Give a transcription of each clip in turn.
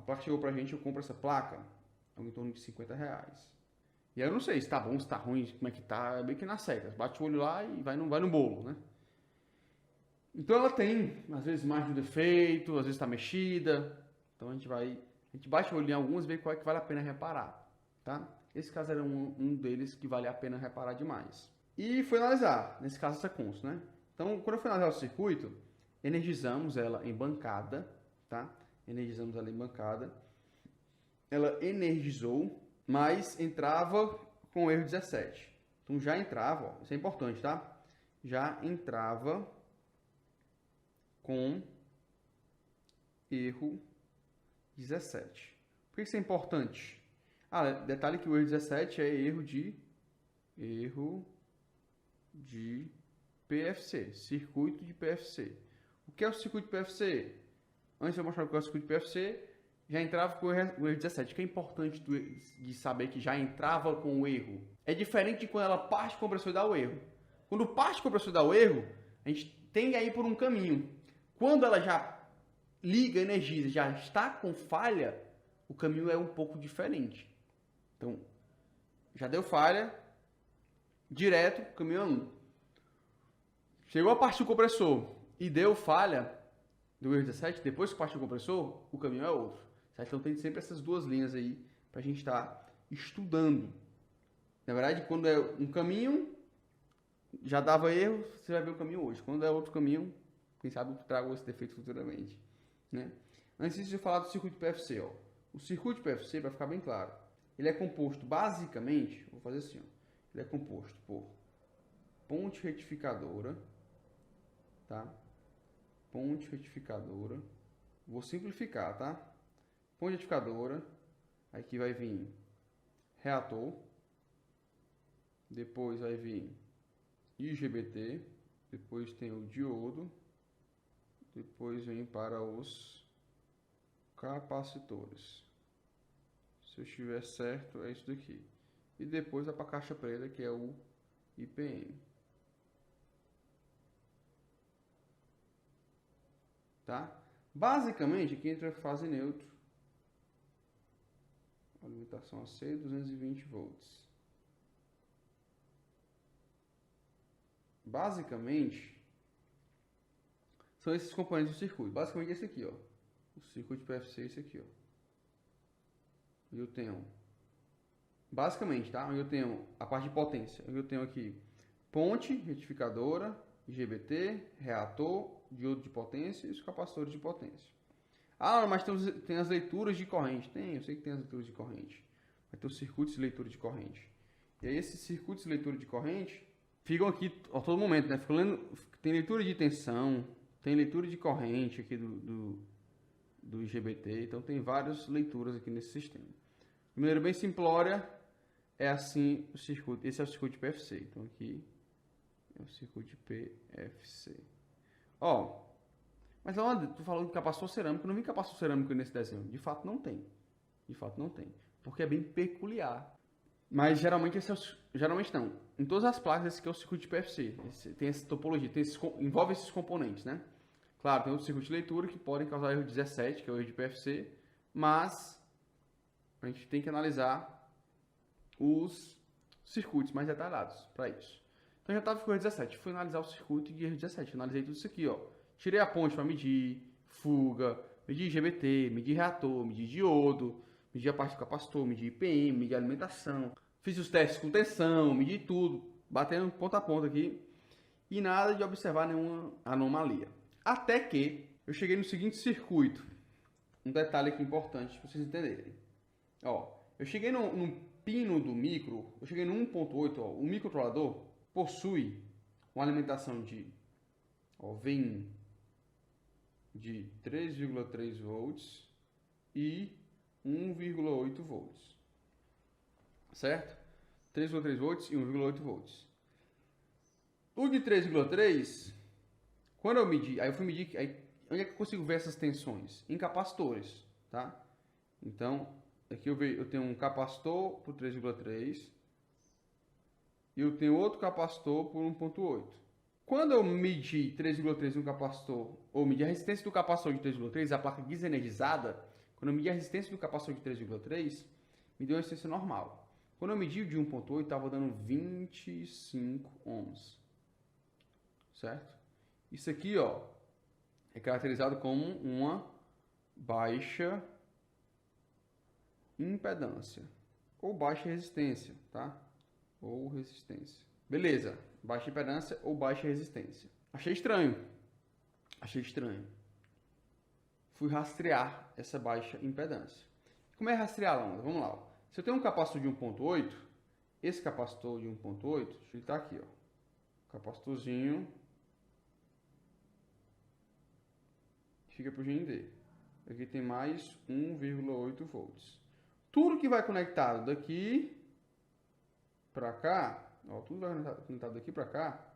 placa chegou pra gente, eu compro essa placa, algo em torno de R$ 50. E aí eu não sei se tá bom, se tá ruim, como é que tá, é bem que na cegas. Bate o olho lá e vai no bolo, né? Então ela tem, às vezes, mais de um defeito, às vezes tá mexida. Então a gente bate o olho em algumas e vê qual é que vale a pena reparar, tá? Esse caso era um deles que vale a pena reparar demais. E foi analisar, nesse caso essa Consul, né? Então, quando eu fui analisar o circuito, energizamos ela em bancada, tá? Energizamos ela em bancada. Ela energizou, mas entrava com erro 17. Então já entrava, ó, isso é importante, tá? Já entrava com erro 17. Por que isso é importante? Ah, detalhe que o erro 17 é erro de PFC, circuito de PFC. O que é o circuito de PFC? Antes de eu mostrar o que é o circuito de PFC, já entrava com o erro 17. O que é importante de saber que já entrava com o erro? É diferente de quando ela parte do compressor e dá o erro. Quando parte do compressor e dá o erro, a gente tem aí por um caminho. Quando ela já liga, energiza, já está com falha, o caminho é um pouco diferente. Então, já deu falha, direto, caminho é 1. Chegou a partir do compressor e deu falha do erro 17, depois que partiu o compressor, o caminho é outro. Certo? Então tem sempre essas duas linhas aí para a gente estar estudando. Na verdade, quando é um caminho, já dava erro, você vai ver o caminho hoje. Quando é outro caminho, quem sabe eu trago esse defeito futuramente. Né? Antes de eu falar do circuito de PFC, ó. O circuito de PFC, para ficar bem claro, ele é composto basicamente, vou fazer assim, ó. Ele é composto por ponte retificadora, tá? Ponte retificadora, vou simplificar, tá? Ponte retificadora, aqui vai vir reator, depois vai vir IGBT, depois tem o diodo, depois vem para os capacitores. Se eu estiver certo, é isso daqui. E depois vai para a caixa preta, que é o IPM. Tá? Basicamente, aqui entra a fase neutro. Alimentação AC, 220 volts. Basicamente, são esses componentes do circuito. Basicamente esse aqui, ó. O circuito de PFC é esse aqui, ó. Eu tenho, basicamente, tá? Eu tenho a parte de potência. Eu tenho aqui ponte, retificadora, IGBT, reator, diodo de potência e os capacitores de potência. Ah, mas tem as leituras de corrente. Tem, eu sei que tem as leituras de corrente. Vai ter os circuitos de leitura de corrente. E aí esses circuitos de leitura de corrente ficam aqui a todo momento, né? Tem leitura de tensão, tem leitura de corrente aqui do IGBT. Então tem várias leituras aqui nesse sistema. De maneira bem simplória, é assim o circuito. Esse é o circuito de PFC. Então aqui é o circuito de PFC. Ó, mas onde tu falou que capacitor cerâmico, não vi capacitor cerâmico nesse desenho. De fato não tem. De fato não tem. Porque é bem peculiar. Mas geralmente geralmente não. Em todas as placas esse aqui é o circuito de PFC. Tem essa topologia, envolve esses componentes, né? Claro, tem outros circuitos de leitura que podem causar erro 17, que é o erro de PFC, mas a gente tem que analisar os circuitos mais detalhados para isso. Então já estava com erro 17, fui analisar o circuito de erro 17, analisei tudo isso aqui, ó. Tirei a ponte para medir fuga, medir IGBT, medir reator, medir diodo, medir a parte do capacitor, medir IPM, medir alimentação. Fiz os testes com tensão, medi tudo, batendo ponta a ponta aqui e nada de observar nenhuma anomalia. Até que eu cheguei no seguinte circuito. Um detalhe aqui importante para vocês entenderem. Ó, eu cheguei no pino do micro, eu cheguei no 1.8, ó, o microcontrolador possui uma alimentação vem de 3,3 volts e 1,8 volts. Certo? 3,3 volts e 1,8 volts. O de 3,3, quando eu medi, aí eu fui medir, aí, onde é que eu consigo ver essas tensões? Em capacitores, tá? Então, aqui eu tenho um capacitor por 3,3 e eu tenho outro capacitor por 1,8. Quando eu medi 3,3 no capacitor, ou medi a resistência do capacitor de 3,3, a placa desenergizada, Quando eu medi a resistência do capacitor de 3,3, me deu uma resistência normal. Quando eu medi o de 1.8, estava dando 25 ohms. Certo? Isso aqui, ó, é caracterizado como uma baixa impedância. Ou baixa resistência, tá? Ou resistência. Beleza. Baixa impedância ou baixa resistência. Achei estranho. Achei estranho. Fui rastrear essa baixa impedância. Como é rastrear a onda? Vamos lá. Ó. Se eu tenho um capacitor de 1.8, esse capacitor de 1.8, deixa eu estar aqui, ó. Capacitorzinho. Fica para o GND. Aqui tem mais 1,8 volts. Tudo que vai conectado daqui para cá, ó, tudo vai conectado daqui para cá,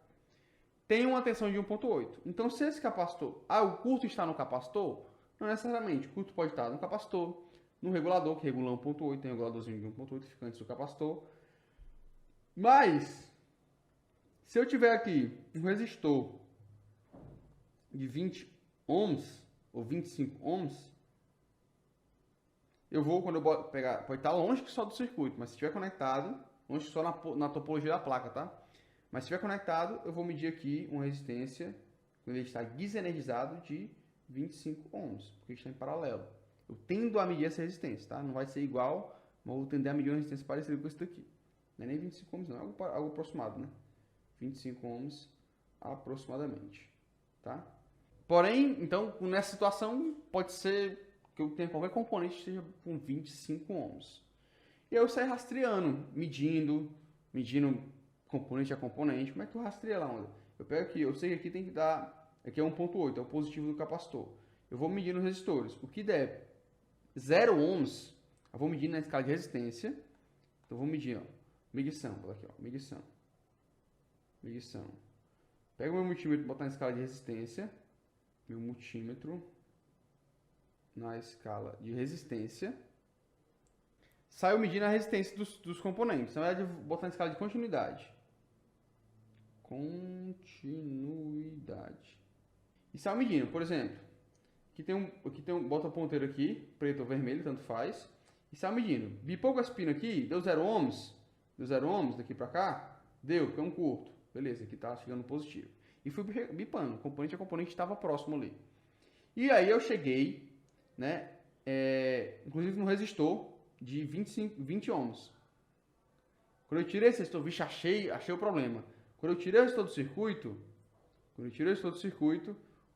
tem uma tensão de 1.8. Então, se esse capacitor, o curto está no capacitor, não necessariamente. O curto pode estar no capacitor, no regulador, que regula 1.8, tem um reguladorzinho de 1.8 que fica antes do capacitor. Mas, se eu tiver aqui um resistor de 20 ohms, ou 25 ohms, eu vou, quando eu pegar, pode estar longe só do circuito, mas se estiver conectado, longe só na topologia da placa, tá? Mas se estiver conectado, eu vou medir aqui uma resistência, quando ele está desenergizado, de 25 ohms, porque está em paralelo. Eu tendo a medir essa resistência, tá? Não vai ser igual, mas eu vou tender a medir uma resistência parecida com esse daqui. Não é nem 25 ohms, não, é algo aproximado, né? 25 ohms aproximadamente, tá? Porém, então, nessa situação, pode ser que eu tenha qualquer componente que esteja com 25 ohms. E aí eu saio rastreando, medindo componente a componente. Como é que tu rastreia lá, onda? Eu pego aqui, eu sei que aqui tem que dar, aqui é 1.8, é o positivo do capacitor. Eu vou medindo os resistores. O que der 0 ohms, eu vou medir na escala de resistência. Então, eu vou medir, ó, medição, vou aqui, ó, medição. Pego o meu multímetro e botar na escala de resistência. Meu multímetro na escala de resistência. Saio medindo a resistência dos componentes. Na verdade, eu vou botar na escala de continuidade. E saio medindo. Por exemplo, bota o ponteiro aqui, preto ou vermelho, tanto faz. E saio medindo. Bipou com esse pino aqui, deu 0 ohms. Deu 0 ohms daqui pra cá. Deu, porque é um curto. Beleza, aqui tá chegando positivo. E fui bipando, componente a componente estava próximo ali. E aí eu cheguei, né, inclusive no resistor de 20 ohms. Quando eu tirei esse resistor, vixe, achei o problema. Quando eu tirei o resistor do circuito,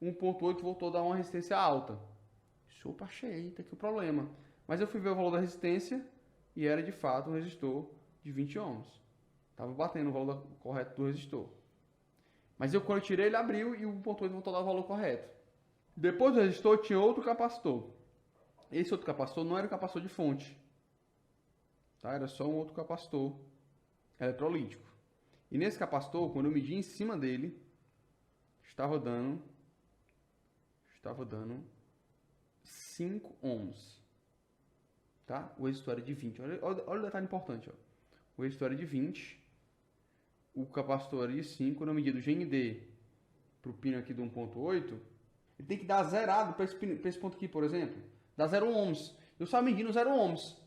1.8 voltou a dar uma resistência alta. Opa, achei, tá aqui o problema. Mas eu fui ver o valor da resistência e era de fato um resistor de 20 ohms. Estava batendo o valor correto do resistor. Mas quando eu tirei, ele abriu e o 1.8 voltou a dar o valor correto. Depois do resistor, tinha outro capacitor. Esse outro capacitor não era o capacitor de fonte. Tá? Era só um outro capacitor eletrolítico. E nesse capacitor, quando eu medi em cima dele, estava dando 5 ohms. Tá? O resistor era de 20. Olha o detalhe importante. Ó. O resistor era de 20. O capacitor era de 5. Quando eu medi do GND para o pino aqui do 1.8, ele tem que dar zerado para esse ponto aqui, por exemplo. Dá 0 ohms. Eu só medindo 0 ohms.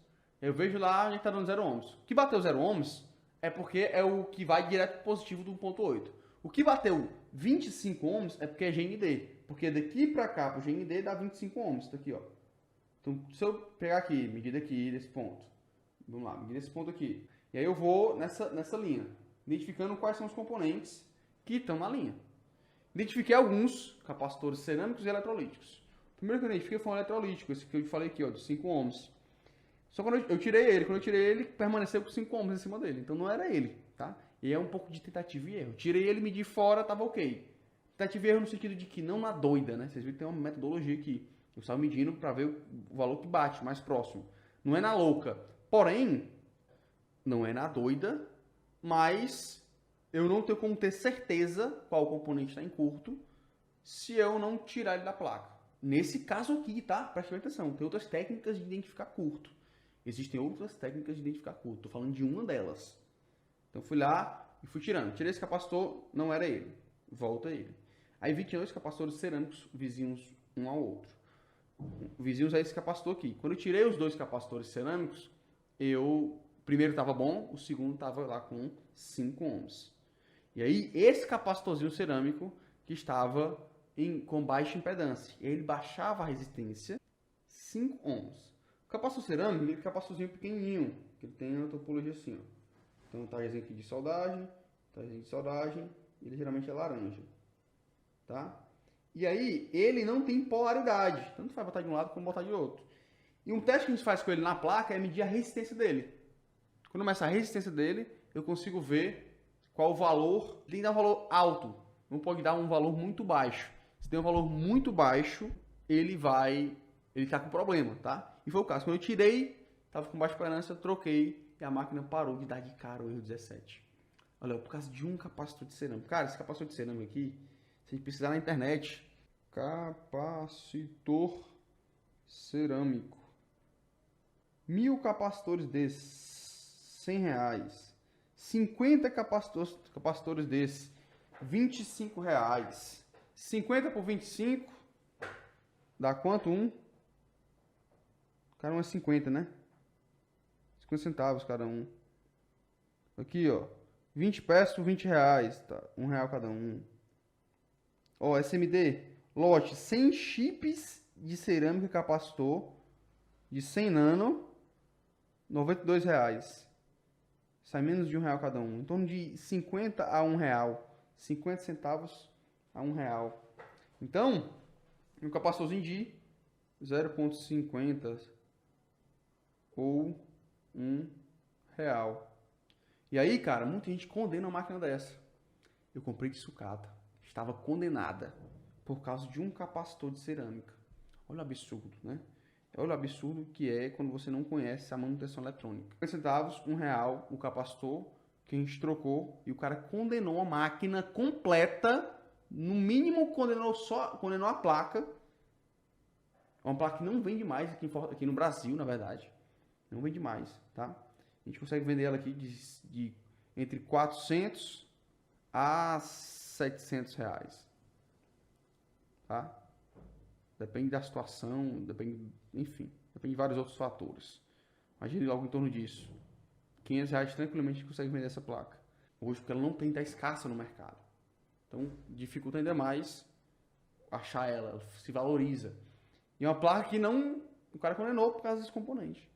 Eu vejo lá onde está dando 0 ohms. O que bateu 0 ohms é porque é o que vai direto pro positivo do 1.8. O que bateu 25 ohms é porque é GND. Porque daqui para cá, pro GND, dá 25 ohms. Tá aqui, ó. Então, se eu pegar aqui, medir daqui, desse ponto. Vamos lá, medir desse ponto aqui. E aí eu vou nessa linha, identificando quais são os componentes que estão na linha. Identifiquei alguns capacitores cerâmicos e eletrolíticos. O primeiro que eu identifiquei foi um eletrolítico, esse que eu falei aqui, ó, de 5 ohms. Só quando eu tirei ele, permaneceu com 5 ohms em cima dele. Então não era ele, tá? E é um pouco de tentativa e erro. Tirei ele, medi fora, tava ok. Tentativa e erro no sentido de que não na doida, né? Vocês viram que tem uma metodologia aqui. Eu estava medindo para ver o valor que bate, mais próximo. Não é na louca. Porém, não é na doida, mas eu não tenho como ter certeza qual componente está em curto se eu não tirar ele da placa. Nesse caso aqui, tá? Preste atenção. Tem outras técnicas de identificar curto. Existem outras técnicas de identificar curto. Estou falando de uma delas. Então fui lá e fui tirando. Tirei esse capacitor, não era ele. Volta ele. Aí vi que tinha dois capacitores cerâmicos vizinhos um ao outro. vizinhos a esse capacitor aqui. Quando eu tirei os dois capacitores cerâmicos, o primeiro estava bom, o segundo estava lá com 5 ohms. E aí, esse capacitorzinho cerâmico que estava com baixa impedância, ele baixava a resistência 5 ohms. O capacitor cerâmico, ele é um capacitorzinho pequenininho, que ele tem uma topologia assim, ó. Tem um trajezinho aqui de soldagem, e ele geralmente é laranja, tá? E aí, ele não tem polaridade, tanto faz botar de um lado como botar de outro. E um teste que a gente faz com ele na placa é medir a resistência dele. Quando começa a resistência dele, eu consigo ver qual o valor. Tem que dar um valor alto, não pode dar um valor muito baixo. Se tem um valor muito baixo, ele tá com problema, tá? E foi o caso. Quando eu tirei, tava com baixa impedância, troquei e a máquina parou de dar de cara o erro 17. Olha, por causa de um capacitor de cerâmica. Cara, esse capacitor de cerâmica aqui, se a gente precisar na internet, capacitor cerâmico. 1000 capacitores desses, R$100. 50 capacitores desses, R$25. 50 por 25, dá quanto? Cada um é 50, né? 50 centavos cada um. Aqui, ó. 20 peças por R$20, tá? R$1 cada um. Ó, SMD, lote 100 chips de cerâmica capacitor de 100 nano, R$92. Sai menos de R$1 cada um. Em torno de 50 a R$1. 50 centavos a R$1. Então, um capacitorzinho de 0,50 ou R$1. E aí, cara, muita gente condena uma máquina dessa. Eu comprei de sucata. Estava condenada por causa de um capacitor de cerâmica. Olha o absurdo, né? Olha o absurdo que é quando você não conhece a manutenção eletrônica. 50 centavos, R$1 o capacitor que a gente trocou e o cara condenou a máquina completa. No mínimo condenou a placa. Uma placa que não vende mais aqui no Brasil, na verdade. Não vende mais, tá? A gente consegue vender ela aqui de entre 400 a R$700, tá? Depende da situação, enfim, depende de vários outros fatores. Imagine algo em torno disso. R$500 tranquilamente a gente consegue vender essa placa. Hoje, porque ela não está escassa no mercado. Então, dificulta ainda mais achar ela se valoriza. E é uma placa que o cara condenou por causa desse componente.